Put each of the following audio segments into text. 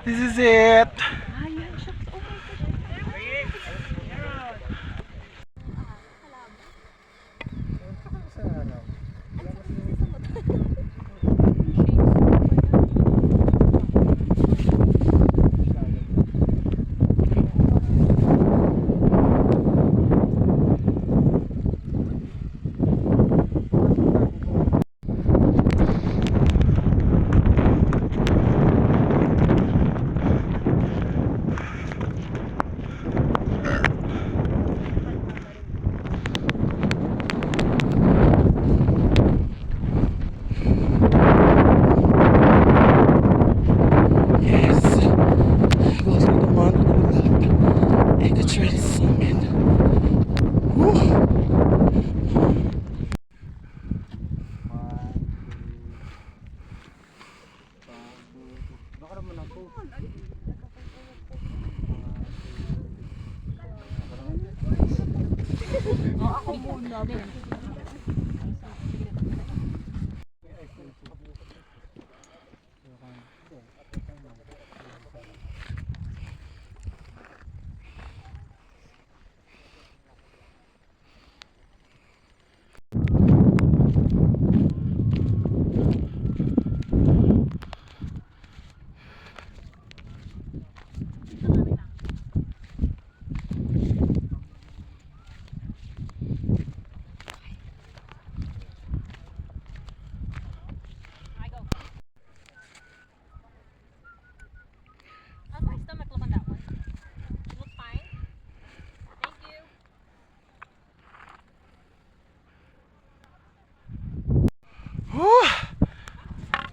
This is it.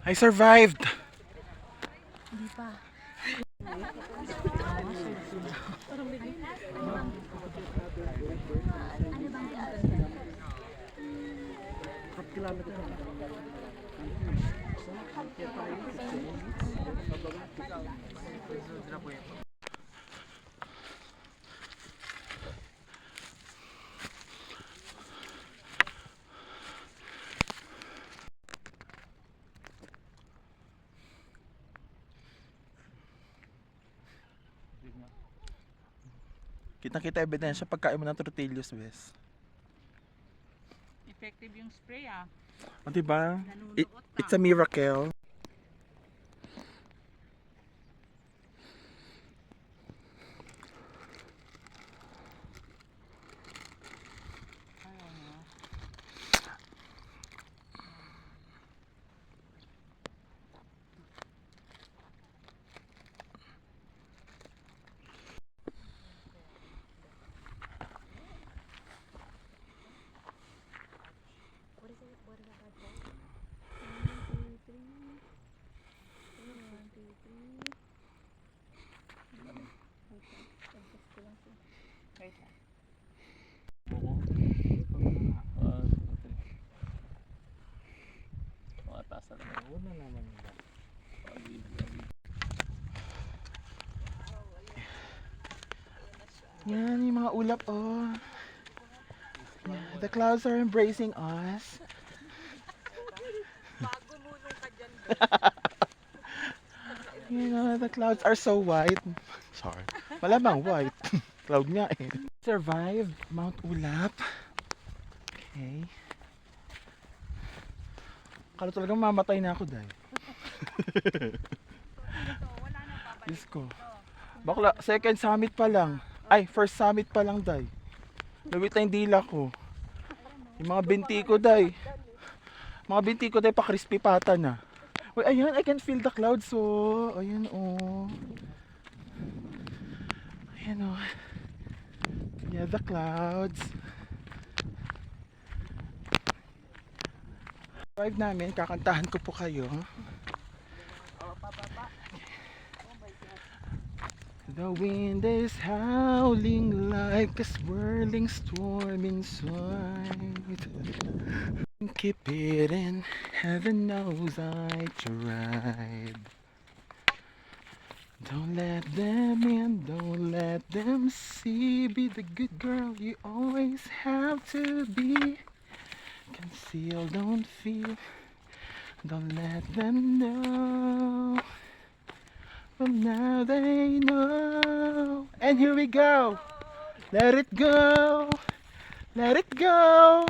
I survived. Hindi pa. Kitang-kita ebidensya pagkain mo ng tortillas, Wes. Effective yung spray ah. O diba? Nanunuot ka. It's a miracle. Yan yung mga ulap, oh. Yeah, the clouds are embracing us. You know, the clouds are so white. Sorry. Malamang white. Cloud nga eh. Survived Mount Ulap. Okay. Kala talagang mamatay na ako dahil. Diyos ko. Bakla, second summit pa lang. Ay, first summit pa lang, day. Lawit na yung dila ko. Yung mga binti ko, day. Mga binti ko, day, pa-crispy pata na. Wait, ayan, I can feel the clouds, oh. Ayan, oh. Ayan, oh. Yeah, the clouds. Drive namin, kakantahan ko po kayo. The wind is howling like a swirling storm inside. Keep it in, heaven knows I tried. Don't let them in, don't let them see. Be the good girl you always have to be. Conceal, don't feel. Don't let them know. But now they know. And here we go. Let it go. Let it go.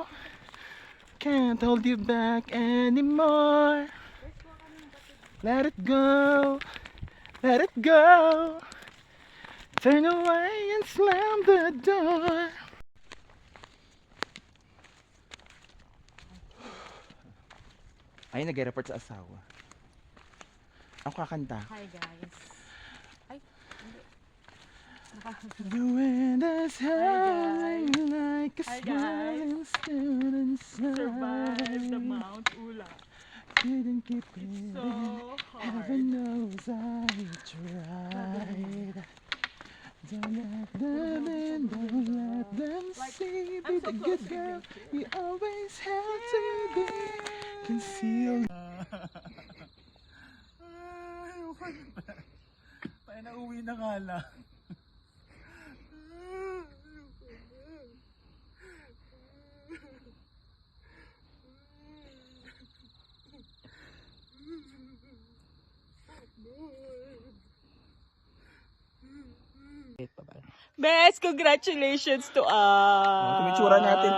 Can't hold you back anymore. Let it go. Let it go. Turn away and slam the door. Ay, nag-report sa asawa. Ako kakanta. Hi guys. Ay, hindi. The wind is howling like a Hi, guys. smiling student Survive the sigh. Mount Ula. Couldn't keep it So in. hard. Heaven knows I tried. Don't let them in, don't let them see. Be I'm so the close good to girl you. you always have to be. Concealed. Tayo na uwi na nga lang. Best, congratulations to us! tumitsura natin,